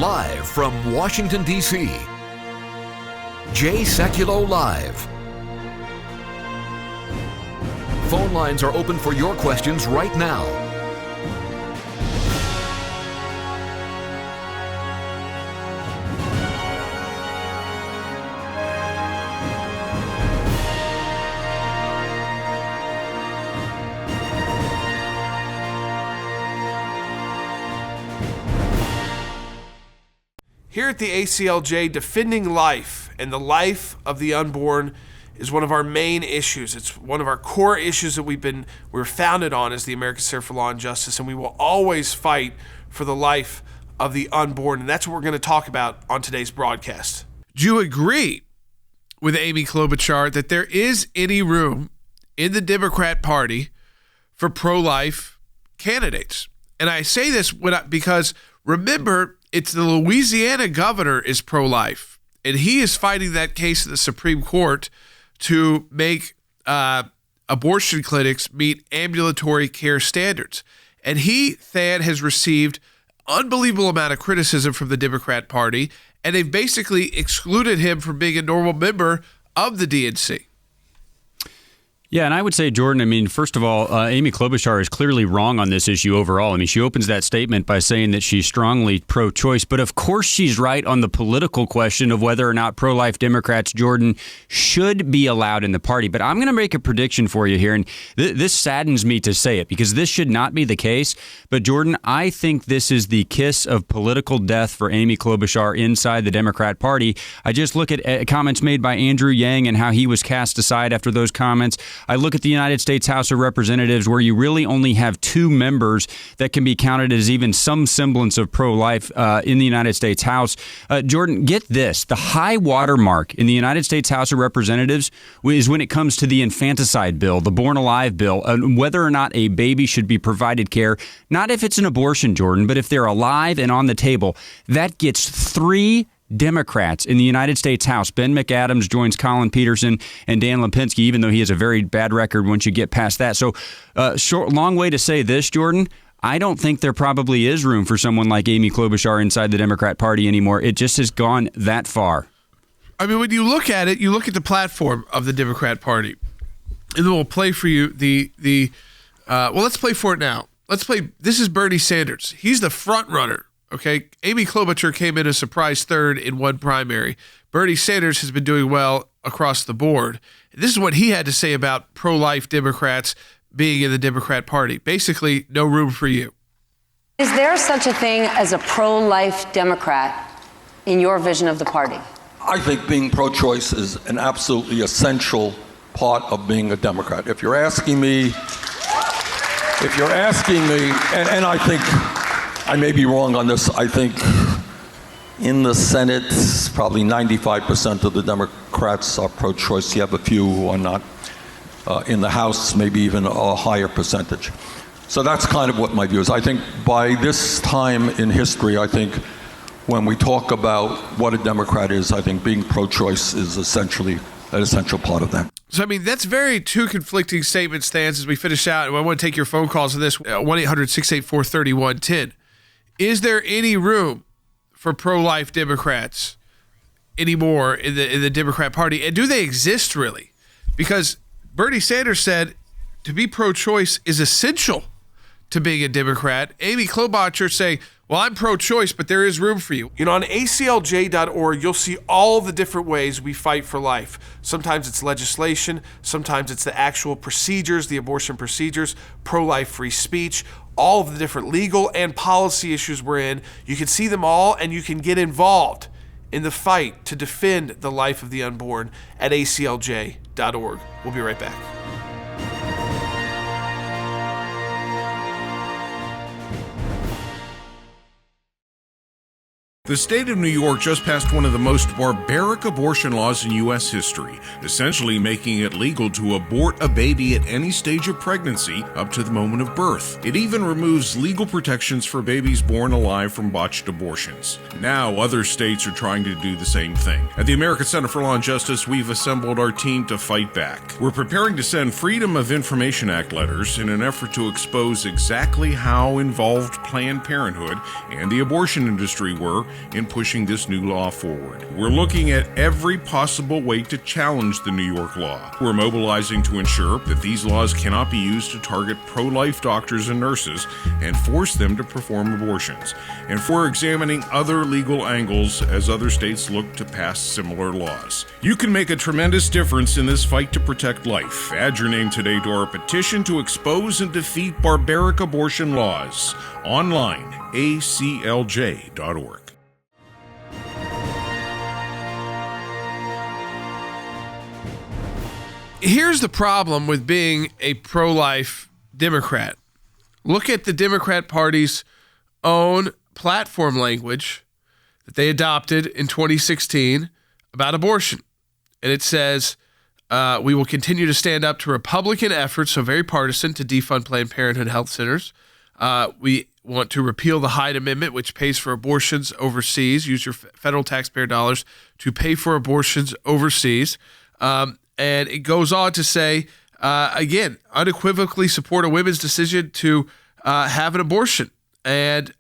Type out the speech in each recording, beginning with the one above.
Live from Washington, D.C., Jay Sekulow Live. Phone lines are open for your questions right now. Here at the ACLJ, defending life and the life of the unborn is one of our main issues. It's one of our core issues that we're founded on as the American Center for Law and Justice, and we will always fight for the life of the unborn, and that's what we're going to talk about on today's broadcast. Do you agree with Amy Klobuchar that there is any room in the Democrat Party for pro-life candidates? And I say this because, remember, it's the Louisiana governor is pro-life, and he is fighting that case in the Supreme Court to make abortion clinics meet ambulatory care standards. And he, Thad, has received unbelievable amount of criticism from the Democrat Party, and they've basically excluded him from being a normal member of the DNC. Yeah, and I would say, Jordan, first of all, Amy Klobuchar is clearly wrong on this issue overall. She opens that statement by saying that she's strongly pro-choice, but of course she's right on the political question of whether or not pro-life Democrats, Jordan, should be allowed in the party. But I'm going to make a prediction for you here, and this saddens me to say it because this should not be the case. But, Jordan, I think this is the kiss of political death for Amy Klobuchar inside the Democrat Party. I just look at comments made by Andrew Yang and how he was cast aside after those comments. I look at the United States House of Representatives where you really only have 2 members that can be counted as even some semblance of pro-life in the United States House. Jordan, get this. The high watermark in the United States House of Representatives is when it comes to the infanticide bill, the Born Alive bill, whether or not a baby should be provided care, not if it's an abortion, Jordan, but if they're alive and on the table. That gets 3 Democrats in the United States House. Ben McAdams joins Colin Peterson and Dan Lipinski, even though he has a very bad record once you get past that. So, long way to say this, Jordan. I don't think there probably is room for someone like Amy Klobuchar inside the Democrat Party anymore. It just has gone that far. When you look at it, you look at the platform of the Democrat Party, and then we'll play for you let's play for it now. This is Bernie Sanders. He's the front runner. Okay, Amy Klobuchar came in a surprise third in one primary. Bernie Sanders has been doing well across the board. This is what he had to say about pro-life Democrats being in the Democrat Party. Basically, no room for you. Is there such a thing as a pro-life Democrat in your vision of the party? I think being pro-choice is an absolutely essential part of being a Democrat. If you're asking me, and I think I may be wrong on this. I think in the Senate, probably 95% of the Democrats are pro-choice. You have a few who are not. In the House, maybe even a higher percentage. So that's kind of what my view is. I think by this time in history, I think when we talk about what a Democrat is, I think being pro-choice is essentially an essential part of that. So, that's very two conflicting statement stands as we finish out. And I want to take your phone calls on this, 1-800-684-3110. Is there any room for pro-life Democrats anymore in the Democrat Party? And do they exist really? Because Bernie Sanders said to be pro-choice is essential to being a Democrat. Amy Klobuchar saying, well, I'm pro-choice, but there is room for you. On ACLJ.org, you'll see all the different ways we fight for life. Sometimes it's legislation. Sometimes it's the actual procedures, the abortion procedures, pro-life free speech, all of the different legal and policy issues we're in. You can see them all, and you can get involved in the fight to defend the life of the unborn at ACLJ.org. We'll be right back. The state of New York just passed one of the most barbaric abortion laws in U.S. history, essentially making it legal to abort a baby at any stage of pregnancy up to the moment of birth. It even removes legal protections for babies born alive from botched abortions. Now, other states are trying to do the same thing. At the American Center for Law and Justice, we've assembled our team to fight back. We're preparing to send Freedom of Information Act letters in an effort to expose exactly how involved Planned Parenthood and the abortion industry were in pushing this new law forward. We're looking at every possible way to challenge the New York law. We're mobilizing to ensure that these laws cannot be used to target pro-life doctors and nurses and force them to perform abortions. And we're examining other legal angles as other states look to pass similar laws. You can make a tremendous difference in this fight to protect life. Add your name today to our petition to expose and defeat barbaric abortion laws. Online, ACLJ.org. Here's the problem with being a pro-life Democrat. Look at the Democrat Party's own platform language that they adopted in 2016 about abortion. And it says, we will continue to stand up to Republican efforts, so very partisan, to defund Planned Parenthood health centers. We want to repeal the Hyde Amendment, which pays for abortions overseas. Use your federal taxpayer dollars to pay for abortions overseas. And it goes on to say, again, unequivocally support a women's decision to have an abortion. And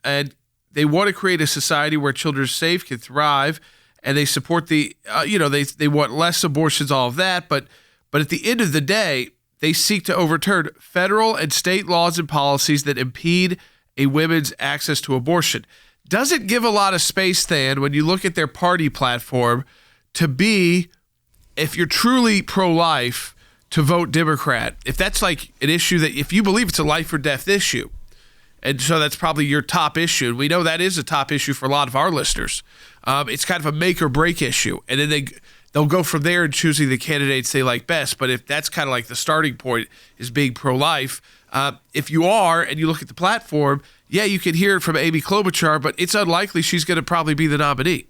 they want to create a society where children are safe, can thrive, and they support the, they want less abortions, all of that. But at the end of the day, they seek to overturn federal and state laws and policies that impede a women's access to abortion. Doesn't give a lot of space, Than, when you look at their party platform, to be, if you're truly pro-life, to vote Democrat. If that's like an issue that, if you believe it's a life or death issue, and so that's probably your top issue. We know that is a top issue for a lot of our listeners. It's kind of a make or break issue. And then they'll go from there in choosing the candidates they like best. But if that's kind of like the starting point is being pro-life, if you are, and you look at the platform, yeah, you can hear it from Amy Klobuchar, but it's unlikely she's going to probably be the nominee.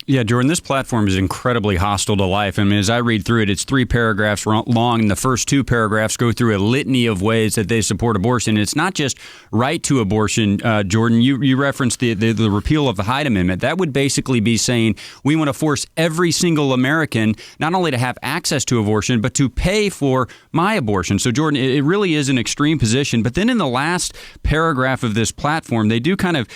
Yeah, Jordan, this platform is incredibly hostile to life. I mean, as I read through it, it's 3 paragraphs long, and the first 2 paragraphs go through a litany of ways that they support abortion. It's not just right to abortion, Jordan. You referenced the repeal of the Hyde Amendment. That would basically be saying we want to force every single American not only to have access to abortion, but to pay for my abortion. So, Jordan, it really is an extreme position. But then in the last paragraph of this platform, they do kind of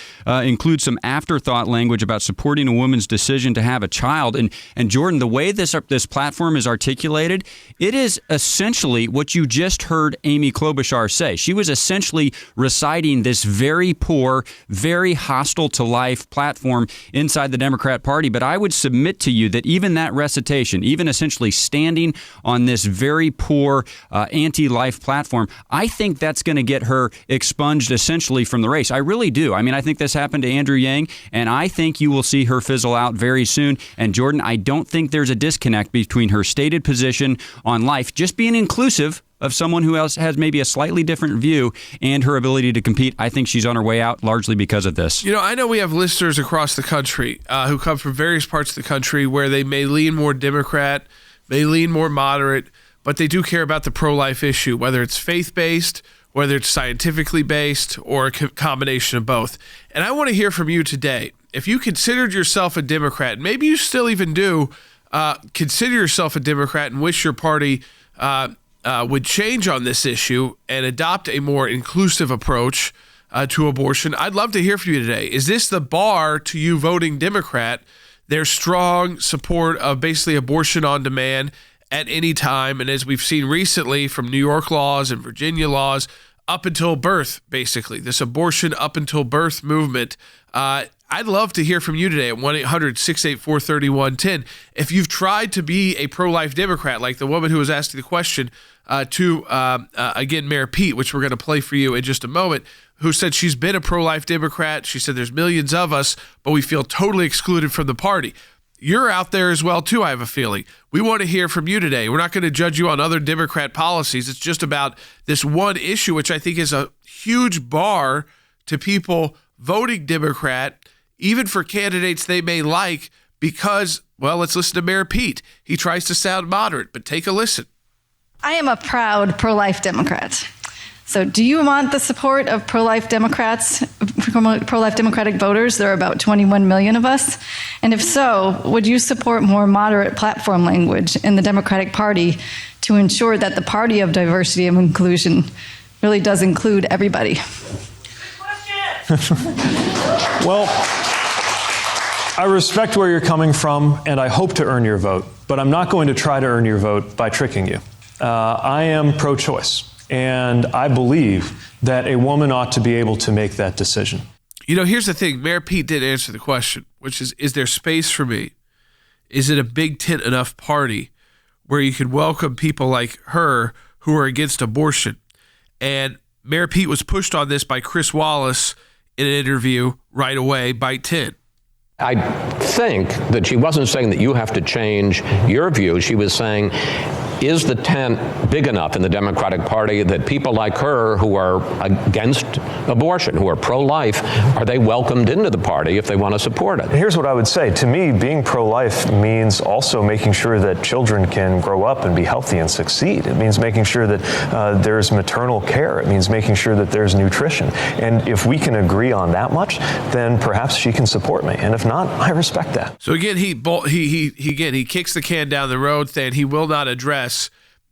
include some afterthought language about supporting a woman's decision to have a child. And Jordan, the way this platform is articulated, it is essentially what you just heard Amy Klobuchar say. She was essentially reciting this very poor, very hostile to life platform inside the Democrat Party. But I would submit to you that even that recitation, even essentially standing on this very poor anti-life platform, I think that's going to get her expunged essentially from the race. I really do. I mean, I think this happened to Andrew Yang, and I think you will see her fizzle out very soon. And Jordan, I don't think there's a disconnect between her stated position on life, just being inclusive of someone who else has maybe a slightly different view, and her ability to compete. I think she's on her way out largely because of this. You know, I know we have listeners across the country who come from various parts of the country where they may lean more Democrat, may lean more moderate, but they do care about the pro-life issue, whether it's faith-based, whether it's scientifically based, or a combination of both. And I want to hear from you today. If you considered yourself a Democrat, and maybe you still even do consider yourself a Democrat and wish your party would change on this issue and adopt a more inclusive approach to abortion, I'd love to hear from you today. Is this the bar to you voting Democrat, their strong support of basically abortion on demand at any time? And as we've seen recently from New York laws and Virginia laws, up until birth, basically, this abortion up until birth movement. I'd love to hear from you today at 1-800-684-3110. If you've tried to be a pro-life Democrat, like the woman who was asking the question again, Mayor Pete, which we're going to play for you in just a moment, who said she's been a pro-life Democrat. She said there's millions of us, but we feel totally excluded from the party. You're out there as well, too, I have a feeling. We want to hear from you today. We're not going to judge you on other Democrat policies. It's just about this one issue, which I think is a huge bar to people voting Democrat, even for candidates they may like, because, well, let's listen to Mayor Pete. He tries to sound moderate, but take a listen. I am a proud pro-life Democrat. So do you want the support of pro-life Democrats, pro-life Democratic voters? There are about 21 million of us. And if so, would you support more moderate platform language in the Democratic Party to ensure that the party of diversity and inclusion really does include everybody? Well, I respect where you're coming from, and I hope to earn your vote, but I'm not going to try to earn your vote by tricking you. I am pro-choice, and I believe that a woman ought to be able to make that decision. You know, here's the thing. Mayor Pete did answer the question, which is there space for me? Is it a big tent enough party where you could welcome people like her who are against abortion? And Mayor Pete was pushed on this by Chris Wallace in an interview right away, bite 10. I think that she wasn't saying that you have to change your view. She was saying, is the tent big enough in the Democratic Party that people like her who are against abortion, who are pro-life, are they welcomed into the party if they want to support it? Here's what I would say. To me, being pro-life means also making sure that children can grow up and be healthy and succeed. It means making sure that there's maternal care. It means making sure that there's nutrition. And if we can agree on that much, then perhaps she can support me. And if not, I respect that. So again, he kicks the can down the road, saying he will not address.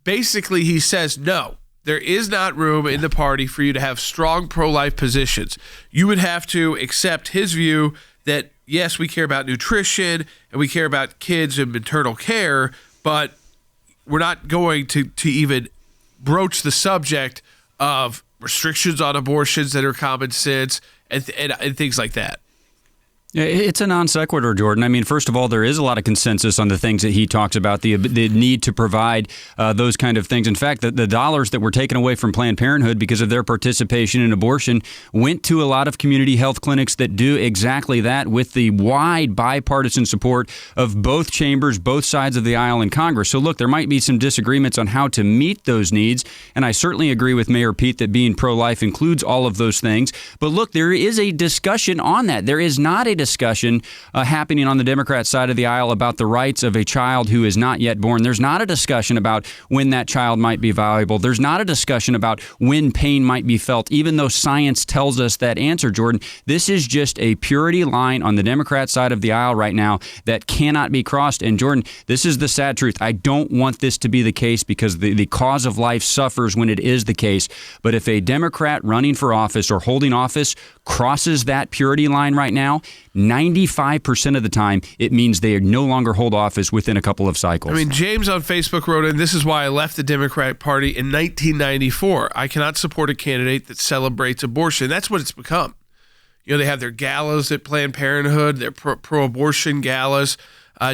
Basically, he says, no, there is not room in the party for you to have strong pro-life positions. You would have to accept his view that, yes, we care about nutrition and we care about kids and maternal care, but we're not going to even broach the subject of restrictions on abortions that are common sense and things like that. It's a non sequitur, Jordan. I mean, first of all, there is a lot of consensus on the things that he talks about, the need to provide those kind of things. In fact, the dollars that were taken away from Planned Parenthood because of their participation in abortion went to a lot of community health clinics that do exactly that, with the wide bipartisan support of both chambers, both sides of the aisle in Congress. So look, there might be some disagreements on how to meet those needs, and I certainly agree with Mayor Pete that being pro-life includes all of those things. But look, there is a discussion on that. There is not a discussion happening on the Democrat side of the aisle about the rights of a child who is not yet born. There's not a discussion about when that child might be viable. There's not a discussion about when pain might be felt, even though science tells us that answer, Jordan. This is just a purity line on the Democrat side of the aisle right now that cannot be crossed. And Jordan, this is the sad truth. I don't want this to be the case because the cause of life suffers when it is the case. But if a Democrat running for office or holding office crosses that purity line right now, 95% of the time, it means they no longer hold office within a couple of cycles. I mean, James on Facebook wrote in, this is why I left the Democratic Party in 1994. I cannot support a candidate that celebrates abortion. That's what it's become. You know, they have their galas at Planned Parenthood, their pro-abortion galas.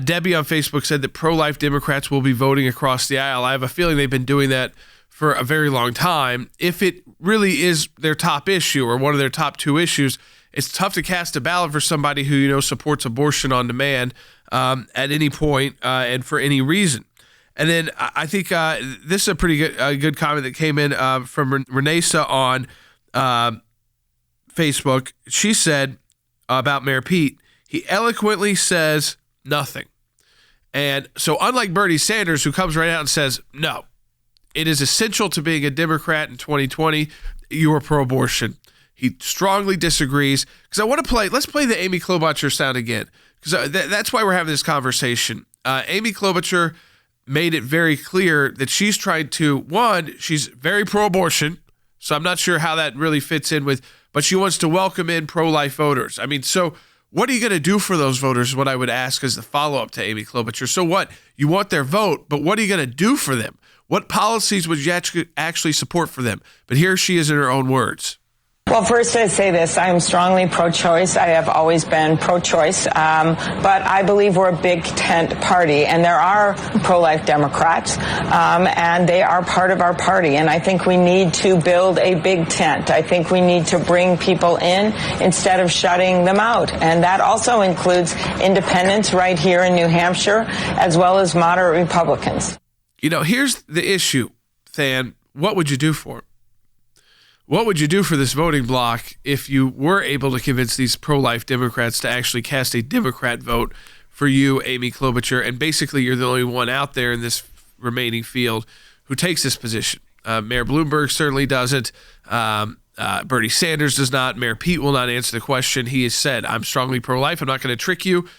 Debbie on Facebook said that pro-life Democrats will be voting across the aisle. I have a feeling they've been doing that for a very long time. If it really is their top issue or one of their top two issues, it's tough to cast a ballot for somebody who, you know, supports abortion on demand at any point and for any reason. And then I think this is a pretty good comment that came in from Renesa on Facebook. She said about Mayor Pete, he eloquently says nothing. And so unlike Bernie Sanders, who comes right out and says, no, it is essential to being a Democrat in 2020, you are pro-abortion. He strongly disagrees. Because I want to let's play the Amy Klobuchar sound again. Because that's why we're having this conversation. Amy Klobuchar made it very clear that she's trying to, one, she's very pro-abortion, so I'm not sure how that really fits in with, but she wants to welcome in pro-life voters. I mean, so what are you going to do for those voters is what I would ask as the follow-up to Amy Klobuchar. So what? You want their vote, but what are you going to do for them? What policies would you actually support for them? But here she is in her own words. Well, first I say this, I am strongly pro-choice. I have always been pro-choice, but I believe we're a big tent party, and there are pro-life Democrats, and they are part of our party, and I think we need to build a big tent. I think we need to bring people in instead of shutting them out, and that also includes independents right here in New Hampshire, as well as moderate Republicans. You know, here's the issue, Than. What would you do for them? What would you do for this voting bloc if you were able to convince these pro-life Democrats to actually cast a Democrat vote for you, Amy Klobuchar, and basically you're the only one out there in this remaining field who takes this position? Mayor Bloomberg certainly doesn't. Bernie Sanders does not. Mayor Pete will not answer the question. He has said, I'm strongly pro-life. I'm not going to trick you.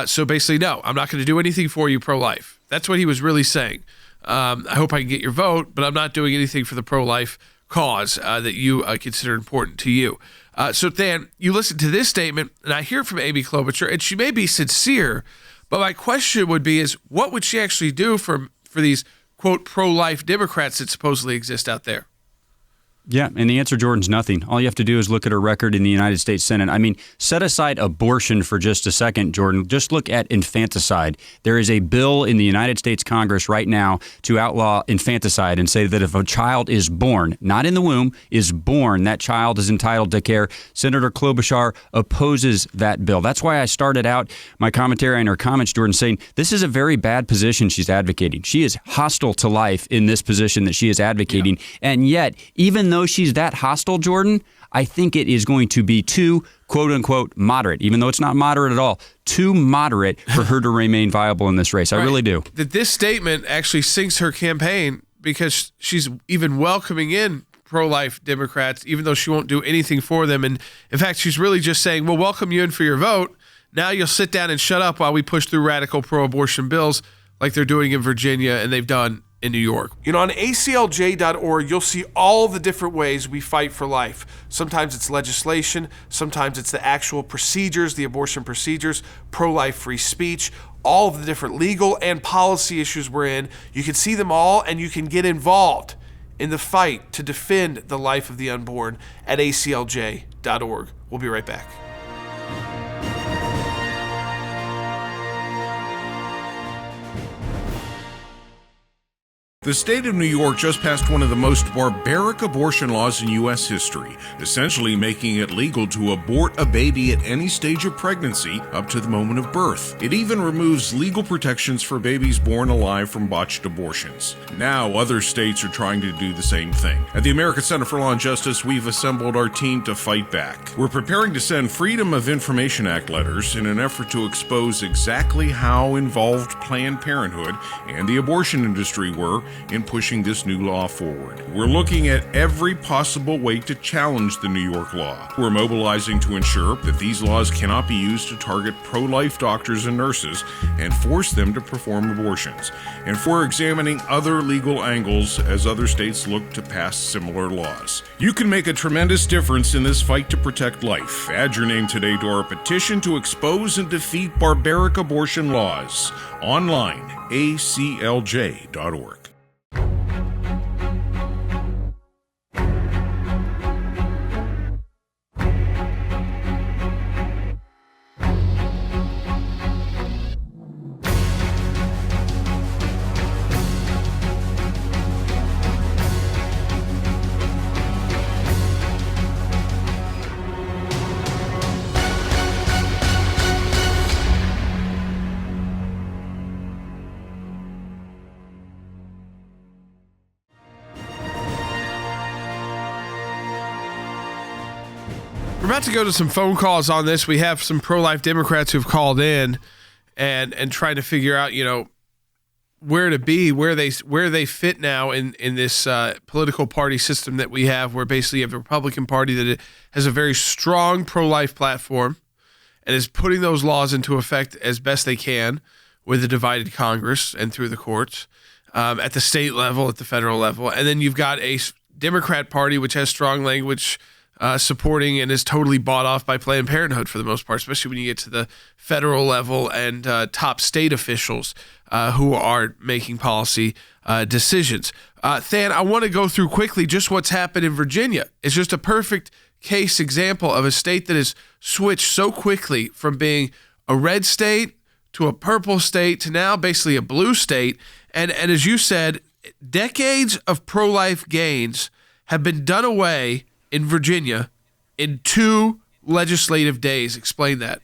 So basically, no, I'm not going to do anything for you pro-life. That's what he was really saying. I hope I can get your vote, but I'm not doing anything for the pro-life cause that you consider important to you. So, Dan, you listen to this statement, and I hear from Amy Klobuchar, and she may be sincere, but my question would be is what would she actually do for these, quote, pro-life Democrats that supposedly exist out there? Yeah, and the answer, Jordan's nothing. All you have to do is look at her record in the United States Senate. I mean, set aside abortion for just a second, Jordan. Just look at infanticide. There is a bill in the United States Congress right now to outlaw infanticide and say that if a child is born, not in the womb, is born, that child is entitled to care. Senator Klobuchar opposes that bill. That's why I started out my commentary and her comments, Jordan, saying this is a very bad position she's advocating. She is hostile to life in this position that she is advocating. Yeah. And yet, even though she's that hostile, Jordan, I think it is going to be too, quote unquote, moderate, even though it's not moderate at all, too moderate for her to remain viable in this race. I really do. That this statement actually sinks her campaign because she's even welcoming in pro-life Democrats, even though she won't do anything for them. And in fact, she's really just saying, we'll welcome you in for your vote. Now you'll sit down and shut up while we push through radical pro-abortion bills like they're doing in Virginia and they've done in New York. You know, on ACLJ.org, you'll see all the different ways we fight for life. Sometimes it's legislation, sometimes it's the actual procedures, the abortion procedures, pro-life free speech, all of the different legal and policy issues we're in. You can see them all and you can get involved in the fight to defend the life of the unborn at ACLJ.org. We'll be right back. The state of New York just passed one of the most barbaric abortion laws in U.S. history, essentially making it legal to abort a baby at any stage of pregnancy up to the moment of birth. It even removes legal protections for babies born alive from botched abortions. Now, other states are trying to do the same thing. At the American Center for Law and Justice, we've assembled our team to fight back. We're preparing to send Freedom of Information Act letters in an effort to expose exactly how involved Planned Parenthood and the abortion industry were in pushing this new law forward. We're looking at every possible way to challenge the New York law. We're mobilizing to ensure that these laws cannot be used to target pro-life doctors and nurses and force them to perform abortions. And we're examining other legal angles as other states look to pass similar laws. You can make a tremendous difference in this fight to protect life. Add your name today to our petition to expose and defeat barbaric abortion laws. Online, aclj.org. We're about to go to some phone calls on this. We have some pro-life Democrats who've called in and trying to figure out, you know, where to be, where they fit now in this political party system that we have, where basically you have the Republican Party that has a very strong pro-life platform and is putting those laws into effect as best they can with a divided Congress and through the courts at the state level, at the federal level. And then you've got a Democrat Party which has strong language supporting and is totally bought off by Planned Parenthood for the most part, especially when you get to the federal level and top state officials who are making policy decisions. Than, I want to go through quickly just what's happened in Virginia. It's just a perfect case example of a state that has switched so quickly from being a red state to a purple state to now basically a blue state. And as you said, decades of pro-life gains have been done away in Virginia in 2 legislative days. Explain that.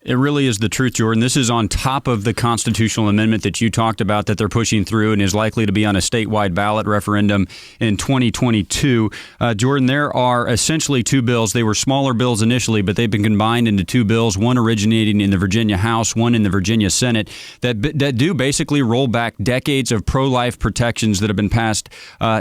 It really is the truth, Jordan. This is on top of the constitutional amendment that you talked about that they're pushing through and is likely to be on a statewide ballot referendum in 2022. Jordan, there are essentially 2 bills. They were smaller bills initially, but they've been combined into 2 bills, one originating in the Virginia House, one in the Virginia Senate, that do basically roll back decades of pro-life protections that have been passed,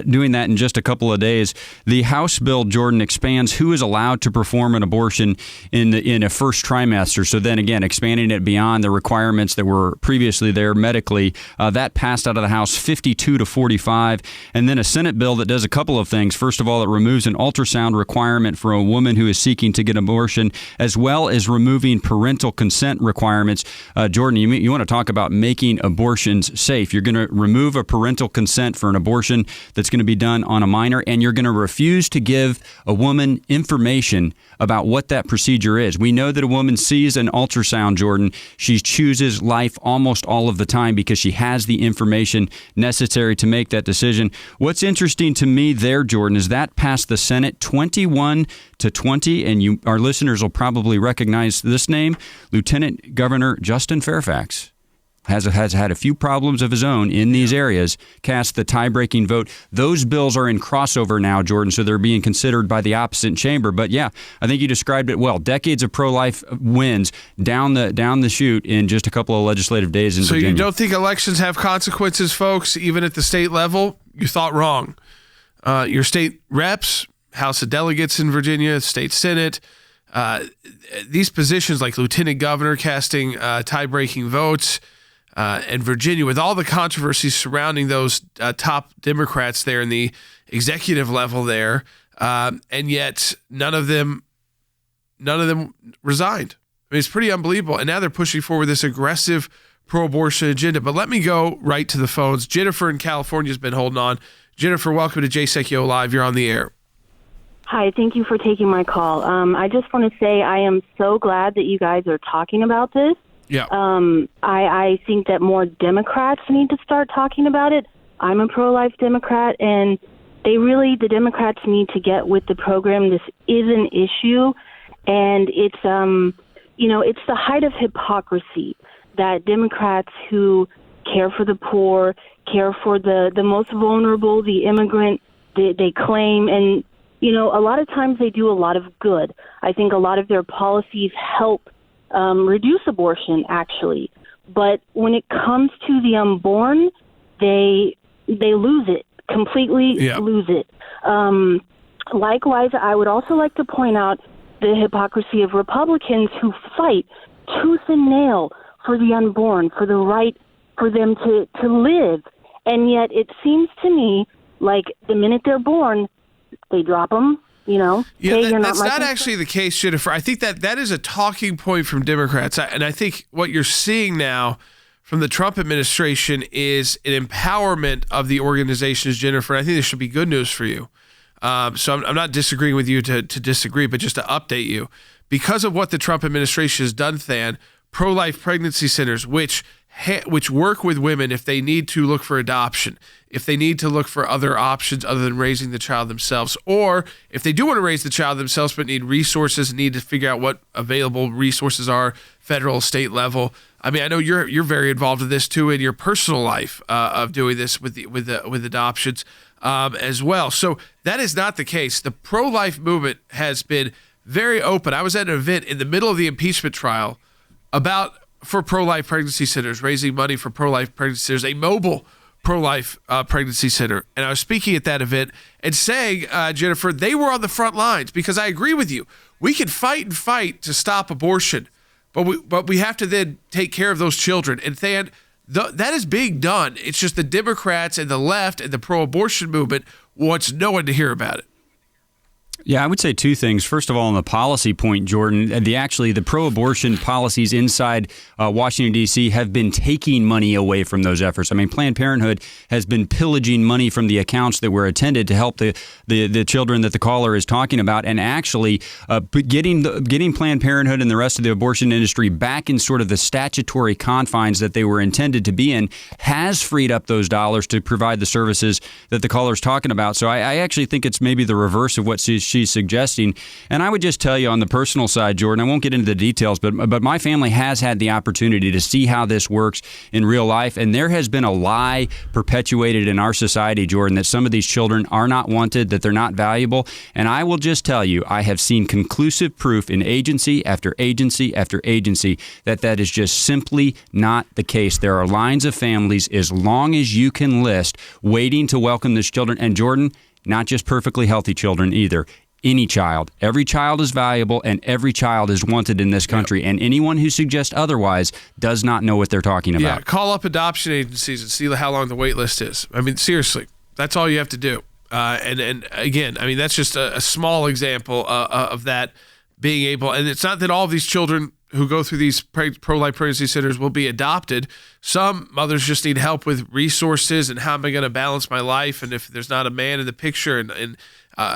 doing that in just a couple of days. The House bill, Jordan, expands who is allowed to perform an abortion in a first trimester so that then again, expanding it beyond the requirements that were previously there medically. That passed out of the House 52-45. And then a Senate bill that does a couple of things. First of all, it removes an ultrasound requirement for a woman who is seeking to get an abortion, as well as removing parental consent requirements. Jordan, you want to talk about making abortions safe. You're going to remove a parental consent for an abortion that's going to be done on a minor, and you're going to refuse to give a woman information about what that procedure is. We know that a woman sees an ultrasound, Jordan. She chooses life almost all of the time because she has the information necessary to make that decision. What's interesting to me there, Jordan, is that passed the Senate 21-20, and our listeners will probably recognize this name, Lieutenant Governor Justin Fairfax. Has had a few problems of his own in these areas, cast the tie-breaking vote. Those bills are in crossover now, Jordan, so they're being considered by the opposite chamber. But yeah, I think you described it well. Decades of pro-life wins down the chute in just a couple of legislative days in Virginia. So you don't think elections have consequences, folks, even at the state level? You thought wrong. Your state reps, House of Delegates in Virginia, state Senate, these positions like lieutenant governor casting tie-breaking votes, and Virginia, with all the controversies surrounding those top Democrats there in the executive level there, and yet none of them resigned. I mean, it's pretty unbelievable. And now they're pushing forward this aggressive pro-abortion agenda. But let me go right to the phones. Jennifer in California has been holding on. Jennifer, welcome to Jay Sekulow Live. You're on the air. Hi, thank you for taking my call. I just want to say I am so glad that you guys are talking about this. Yeah. I think that more Democrats need to start talking about it. I'm a pro-life Democrat, and the Democrats need to get with the program. This is an issue, and it's it's the height of hypocrisy that Democrats who care for the poor, care for the most vulnerable, the immigrant, they claim, and a lot of times they do a lot of good. I think a lot of their policies help reduce abortion, actually. But when it comes to the unborn, they lose it, completely lose it. Likewise, I would also like to point out the hypocrisy of Republicans who fight tooth and nail for the unborn, for the right for them to live. And yet it seems to me like the minute they're born, they drop them. Yeah, hey, that's not actually the case, Jennifer. I think that is a talking point from Democrats. And I think what you're seeing now from the Trump administration is an empowerment of the organizations, Jennifer. I think this should be good news for you. So I'm not disagreeing with you to disagree, but just to update you. Because of what the Trump administration has done, Than, pro-life pregnancy centers, which work with women if they need to look for adoption, if they need to look for other options other than raising the child themselves, or if they do want to raise the child themselves but need resources, need to figure out what available resources are, federal, state level. I mean, I know you're very involved in this too in your personal life of doing this with adoptions as well. So that is not the case. The pro-life movement has been very open. I was at an event in the middle of the impeachment trial for pro-life pregnancy centers, raising money for pro-life pregnancy centers, a mobile pro-life pregnancy center. And I was speaking at that event and saying, Jennifer, they were on the front lines, because I agree with you. We can fight to stop abortion, but we have to then take care of those children. And that is being done. It's just the Democrats and the left and the pro-abortion movement wants no one to hear about it. Yeah, I would say two things. First of all, on the policy point, Jordan, the pro-abortion policies inside Washington, D.C. have been taking money away from those efforts. I mean, Planned Parenthood has been pillaging money from the accounts that were intended to help the children that the caller is talking about, and actually getting Planned Parenthood and the rest of the abortion industry back in sort of the statutory confines that they were intended to be in has freed up those dollars to provide the services that the caller is talking about. So I actually think it's maybe the reverse of what she's suggesting. And I would just tell you on the personal side, Jordan, I won't get into the details, but my family has had the opportunity to see how this works in real life. And there has been a lie perpetuated in our society, Jordan, that some of these children are not wanted, that they're not valuable. And I will just tell you, I have seen conclusive proof in agency after agency after agency that is just simply not the case. There are lines of families, as long as you can list, waiting to welcome these children. And Jordan, not just perfectly healthy children either. any child. Every child is valuable, and every child is wanted in this country. And anyone who suggests otherwise does not know what they're talking about. Yeah, call up adoption agencies and see how long the wait list is. I mean, seriously, that's all you have to do. And again, I mean, that's just a small example of that being able. And it's not that all of these children who go through these pro-life pregnancy centers will be adopted. Some mothers just need help with resources and how am I going to balance my life, and if there's not a man in the picture and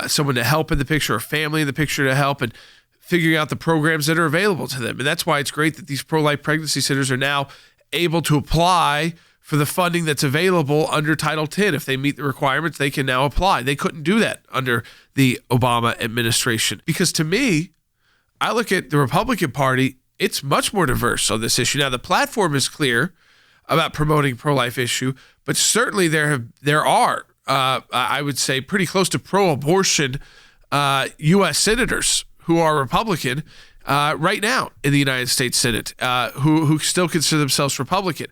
someone to help in the picture, or family in the picture to help, and figuring out the programs that are available to them. And that's why it's great that these pro-life pregnancy centers are now able to apply for the funding that's available under Title X. If they meet the requirements, they can now apply. They couldn't do that under the Obama administration. Because to me, I look at the Republican Party, it's much more diverse on this issue. Now, the platform is clear about promoting pro-life issue, but certainly there are, I would say, pretty close to pro-abortion U.S. senators who are Republican right now in the United States Senate who still consider themselves Republican.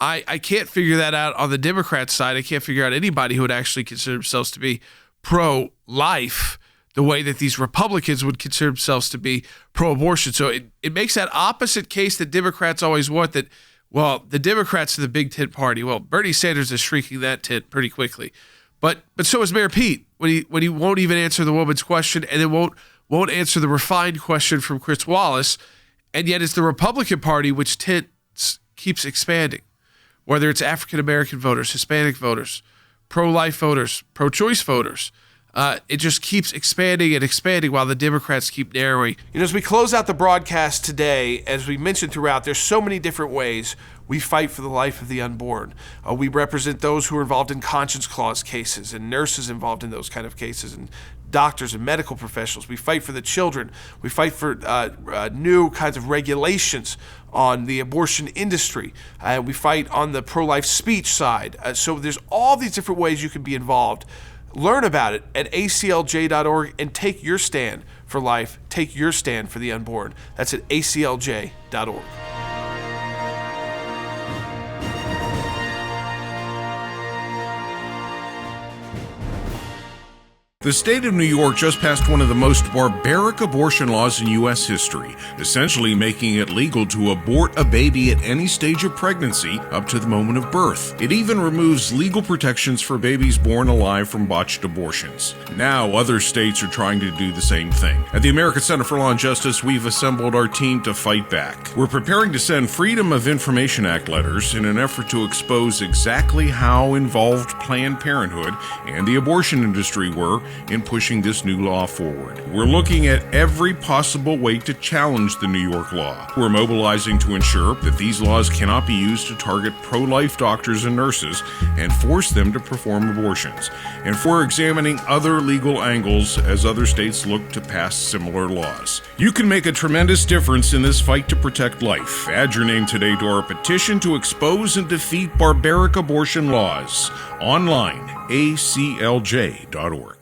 I can't figure that out on the Democrat side. I can't figure out anybody who would actually consider themselves to be pro-life the way that these Republicans would consider themselves to be pro-abortion. So it makes that opposite case that Democrats always want, that, well, the Democrats are the big tent party. Well, Bernie Sanders is shrinking that tent pretty quickly. But so is Mayor Pete when he won't even answer the woman's question, and then won't answer the refined question from Chris Wallace. And yet it's the Republican Party which keeps expanding, whether it's African-American voters, Hispanic voters, pro-life voters, pro-choice voters. It just keeps expanding and expanding while the Democrats keep narrowing. You know, as we close out the broadcast today, as we mentioned throughout, there's so many different ways we fight for the life of the unborn. We represent those who are involved in conscience clause cases and nurses involved in those kind of cases and doctors and medical professionals. We fight for the children. We fight for new kinds of regulations on the abortion industry. We fight on the pro-life speech side. So there's all these different ways you can be involved. Learn about it at aclj.org and take your stand for life. Take your stand for the unborn. That's at aclj.org. The state of New York just passed one of the most barbaric abortion laws in U.S. history, essentially making it legal to abort a baby at any stage of pregnancy up to the moment of birth. It even removes legal protections for babies born alive from botched abortions. Now, other states are trying to do the same thing. At the American Center for Law and Justice, we've assembled our team to fight back. We're preparing to send Freedom of Information Act letters in an effort to expose exactly how involved Planned Parenthood and the abortion industry were in pushing this new law forward. We're looking at every possible way to challenge the New York law. We're mobilizing to ensure that these laws cannot be used to target pro-life doctors and nurses and force them to perform abortions. And we're examining other legal angles as other states look to pass similar laws. You can make a tremendous difference in this fight to protect life. Add your name today to our petition to expose and defeat barbaric abortion laws. Online, aclj.org.